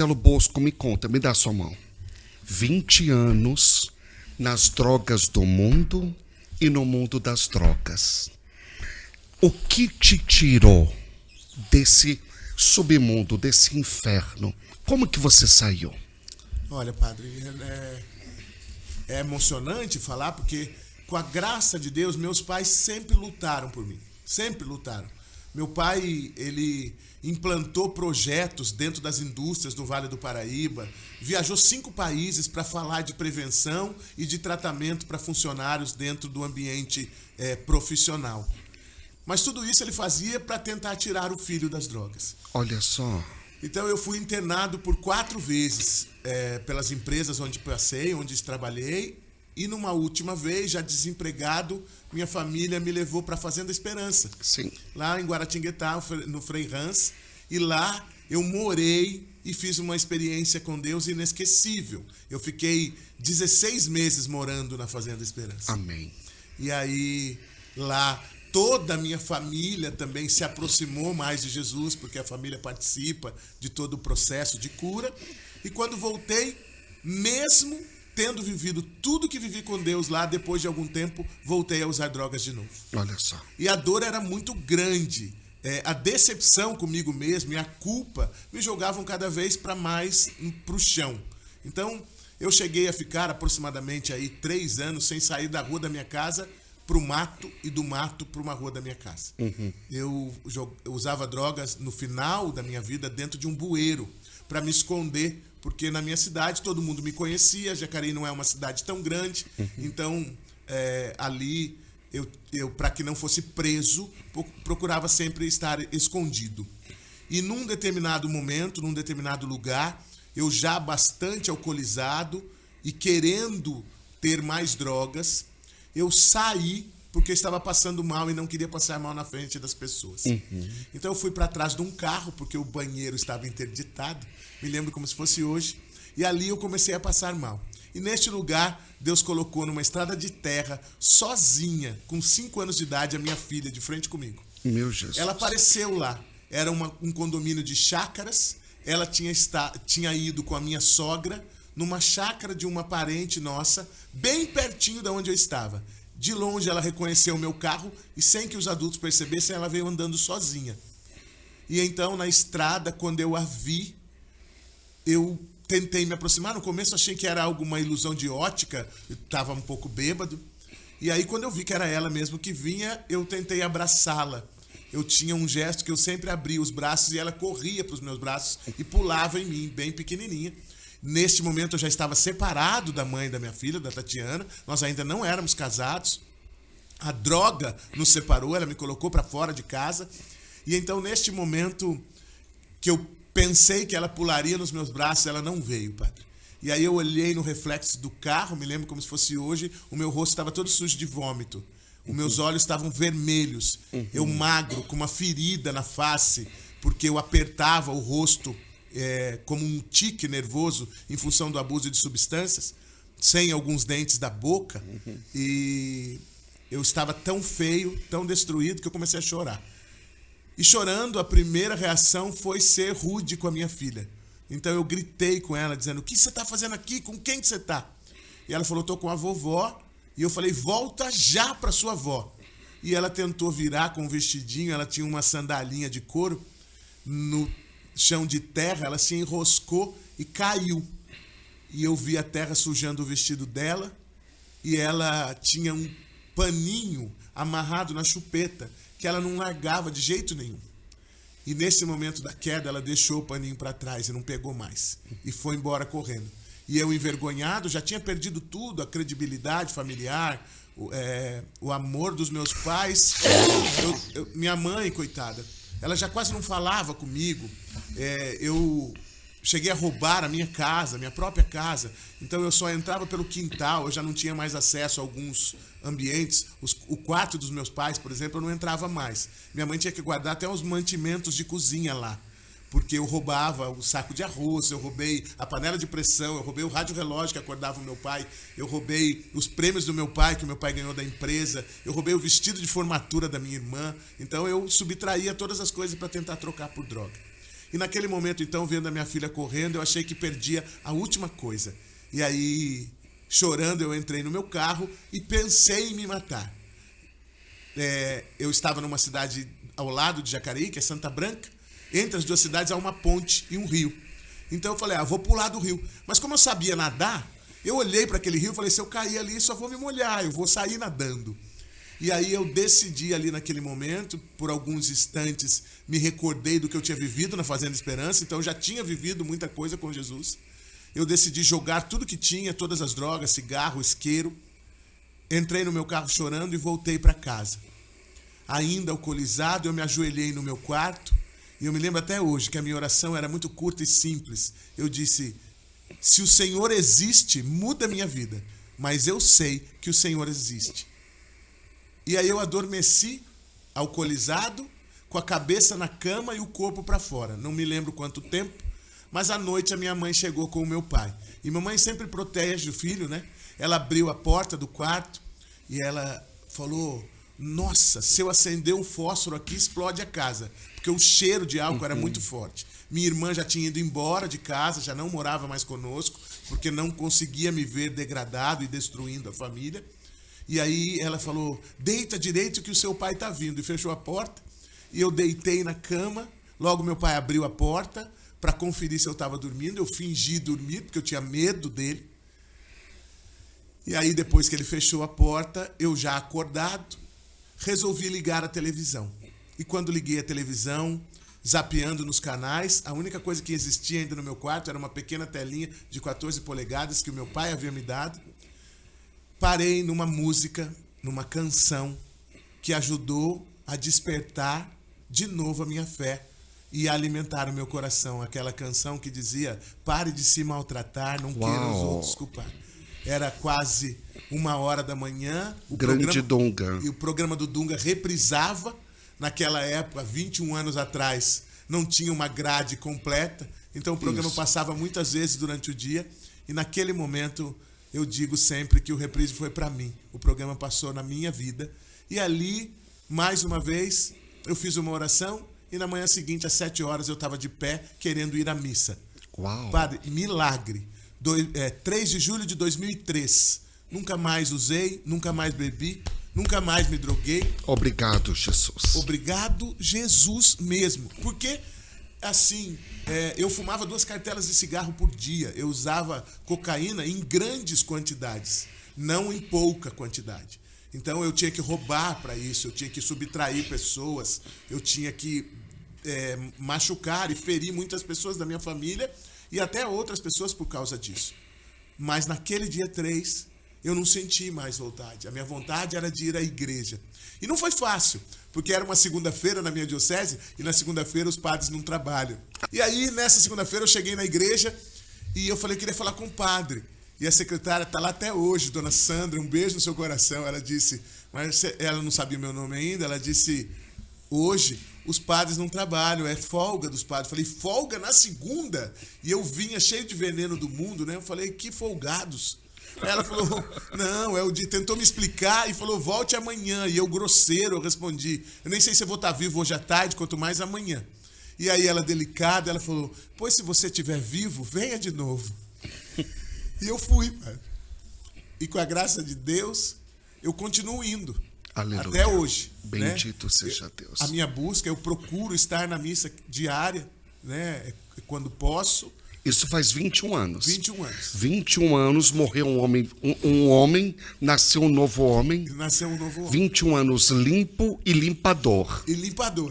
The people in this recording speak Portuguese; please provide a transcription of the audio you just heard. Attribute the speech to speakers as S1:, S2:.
S1: Marcelo Bosco, me conta, me dá sua mão. 20 anos nas drogas do mundo e no mundo das drogas. O que te tirou desse submundo, desse inferno? Como que você saiu?
S2: Olha, padre, é emocionante falar porque, com a graça de Deus, meus pais sempre lutaram por mim. Sempre lutaram. Meu pai, ele implantou projetos dentro das indústrias do Vale do Paraíba, viajou 5 países para falar de prevenção e de tratamento para funcionários dentro do ambiente profissional. Mas tudo isso ele fazia para tentar tirar o filho das drogas.
S1: Olha só.
S2: Então eu fui internado por 4 vezes pelas empresas onde passei, onde trabalhei, e numa última vez, já desempregado, minha família me levou para a Fazenda Esperança.
S1: Sim.
S2: Lá em Guaratinguetá, no Frei Hans, e lá eu morei e fiz uma experiência com Deus inesquecível. Eu fiquei 16 meses morando na Fazenda Esperança.
S1: Amém.
S2: E aí, lá, toda a minha família também se aproximou mais de Jesus, porque a família participa de todo o processo de cura. E quando voltei, mesmo tendo vivido tudo que vivi com Deus lá, depois de algum tempo, voltei a usar drogas de novo.
S1: Olha só.
S2: E a dor era muito grande. A decepção comigo mesmo e a culpa me jogavam cada vez para mais para o chão. Então, eu cheguei a ficar aproximadamente aí 3 anos sem sair da rua da minha casa para o mato e do mato para uma rua da minha casa.
S1: Uhum.
S2: Eu usava drogas no final da minha vida dentro de um bueiro para me esconder, porque na minha cidade todo mundo me conhecia, Jacareí não é uma cidade tão grande, então ali eu para que não fosse preso, procurava sempre estar escondido. E num determinado momento, num determinado lugar, eu já bastante alcoolizado e querendo ter mais drogas, eu saí porque estava passando mal e não queria passar mal na frente das pessoas. Então eu fui para trás de um carro, porque o banheiro estava interditado, me lembro como se fosse hoje, e ali eu comecei a passar mal. E neste lugar, Deus colocou numa estrada de terra, sozinha, com 5 anos de idade, a minha filha de frente comigo.
S1: Meu Jesus.
S2: Ela apareceu lá, era um condomínio de chácaras, ela tinha ido com a minha sogra numa chácara de uma parente nossa, bem pertinho de onde eu estava. De longe ela reconheceu o meu carro e sem que os adultos percebessem, ela veio andando sozinha. E então na estrada, quando eu a vi, eu tentei me aproximar. No começo achei que era alguma ilusão de ótica, eu estava um pouco bêbado. E aí quando eu vi que era ela mesmo que vinha, eu tentei abraçá-la. Eu tinha um gesto que eu sempre abria os braços e ela corria para os meus braços e pulava em mim, bem pequenininha. Neste momento eu já estava separado da mãe da minha filha, da Tatiana. Nós ainda não éramos casados. A droga nos separou, ela me colocou para fora de casa. E então, neste momento que eu pensei que ela pularia nos meus braços, ela não veio, padre. E aí eu olhei no reflexo do carro, me lembro como se fosse hoje, o meu rosto estava todo sujo de vômito. Os meus olhos estavam vermelhos. Eu magro, com uma ferida na face, porque eu apertava o rosto como um tique nervoso em função do abuso de substâncias, sem alguns dentes da boca, e eu estava tão feio, tão destruído, que eu comecei a chorar. E chorando, a primeira reação foi ser rude com a minha filha. Então eu gritei com ela, dizendo: o que você está fazendo aqui? Com quem que você está? E ela falou: estou com a vovó. E eu falei: volta já para sua avó. E ela tentou virar com um vestidinho, ela tinha uma sandalinha de couro, no chão de terra, ela se enroscou e caiu. E eu vi a terra sujando o vestido dela, e ela tinha um paninho amarrado na chupeta, que ela não largava de jeito nenhum. E nesse momento da queda, ela deixou o paninho para trás e não pegou mais. E foi embora correndo. E eu, envergonhado, já tinha perdido tudo, a credibilidade familiar, o amor dos meus pais. Minha mãe, coitada, ela já quase não falava comigo. Eu cheguei a roubar a minha casa, a minha própria casa. Então eu só entrava pelo quintal, eu já não tinha mais acesso a alguns ambientes. O quarto dos meus pais, por exemplo, eu não entrava mais. Minha mãe tinha que guardar até os mantimentos de cozinha lá, porque eu roubava o saco de arroz, eu roubei a panela de pressão, eu roubei o rádio relógio que acordava o meu pai, eu roubei os prêmios do meu pai, que o meu pai ganhou da empresa, eu roubei o vestido de formatura da minha irmã. Então eu subtraía todas as coisas para tentar trocar por droga. E naquele momento, então, vendo a minha filha correndo, eu achei que perdia a última coisa. E aí, chorando, eu entrei no meu carro e pensei em me matar. Eu estava numa cidade ao lado de Jacareí, que é Santa Branca. Entre as duas cidades há uma ponte e um rio. Então eu falei, vou pular do rio. Mas como eu sabia nadar, eu olhei para aquele rio e falei, se eu cair ali, só vou me molhar, eu vou sair nadando. E aí eu decidi ali naquele momento, por alguns instantes, me recordei do que eu tinha vivido na Fazenda Esperança, então eu já tinha vivido muita coisa com Jesus. Eu decidi jogar tudo que tinha, todas as drogas, cigarro, isqueiro. Entrei no meu carro chorando e voltei para casa. Ainda alcoolizado, eu me ajoelhei no meu quarto, e eu me lembro até hoje que a minha oração era muito curta e simples. Eu disse, se o Senhor existe, muda a minha vida, mas eu sei que o Senhor existe. E aí eu adormeci, alcoolizado, com a cabeça na cama e o corpo para fora. Não me lembro quanto tempo, mas à noite a minha mãe chegou com o meu pai. E mamãe sempre protege o filho, né? Ela abriu a porta do quarto e ela falou, nossa, se eu acender um fósforo aqui, explode a casa. Porque o cheiro de álcool era muito forte. Minha irmã já tinha ido embora de casa, já não morava mais conosco, porque não conseguia me ver degradado e destruindo a família. E aí ela falou, deita direito que o seu pai está vindo. E fechou a porta. E eu deitei na cama. Logo meu pai abriu a porta para conferir se eu estava dormindo. Eu fingi dormir, porque eu tinha medo dele. E aí depois que ele fechou a porta, eu já acordado, resolvi ligar a televisão. E quando liguei a televisão, zapeando nos canais, a única coisa que existia ainda no meu quarto era uma pequena telinha de 14 polegadas que o meu pai havia me dado. Parei numa música, numa canção que ajudou a despertar de novo a minha fé e a alimentar o meu coração. Aquela canção que dizia, pare de se maltratar, não queira os outros culpar. Era quase 1h da manhã.
S1: Grande Dunga.
S2: E o programa do Dunga reprisava. Naquela época, 21 anos atrás, não tinha uma grade completa. Então o programa passava muitas vezes durante o dia. E naquele momento, eu digo sempre que o reprise foi para mim. O programa passou na minha vida. E ali, mais uma vez, eu fiz uma oração. E na manhã seguinte, às 7 horas, eu estava de pé, querendo ir à missa.
S1: Uau!
S2: Padre, milagre. 3 de julho de 2003. Nunca mais usei, nunca mais bebi, nunca mais me droguei.
S1: Obrigado, Jesus.
S2: Obrigado, Jesus mesmo. Porque, assim, eu fumava 2 cartelas de cigarro por dia. Eu usava cocaína em grandes quantidades, não em pouca quantidade. Então eu tinha que roubar para isso, eu tinha que subtrair pessoas, eu tinha que machucar e ferir muitas pessoas da minha família e até outras pessoas por causa disso. Mas naquele dia 3, eu não senti mais vontade. A minha vontade era de ir à igreja. E não foi fácil, porque era uma segunda-feira na minha diocese e na segunda-feira os padres não trabalham. E aí, nessa segunda-feira, eu cheguei na igreja e eu falei que queria falar com o padre. E a secretária está lá até hoje, dona Sandra, um beijo no seu coração. Ela disse, mas ela não sabia meu nome ainda, ela disse, hoje os padres não trabalham, é folga dos padres. Eu falei, folga na segunda? E eu vinha cheio de veneno do mundo, né? Eu falei, que folgados. Ela falou, não, é o dia. Tentou me explicar e falou, volte amanhã. E eu, grosseiro, eu respondi, eu nem sei se eu vou estar vivo hoje à tarde, quanto mais amanhã. E aí ela, delicada, ela falou, pois se você estiver vivo, venha de novo. E eu fui, pai. E com a graça de Deus, eu continuo indo.
S1: Aleluia.
S2: Até hoje.
S1: Bendito
S2: né?
S1: seja Deus.
S2: A minha busca, eu procuro estar na missa diária, né? Quando posso.
S1: Isso faz 21 anos.
S2: 21 anos.
S1: 21 anos, morreu um homem, nasceu um novo homem.
S2: Nasceu um novo homem.
S1: 21 anos limpo e limpador.
S2: E limpador.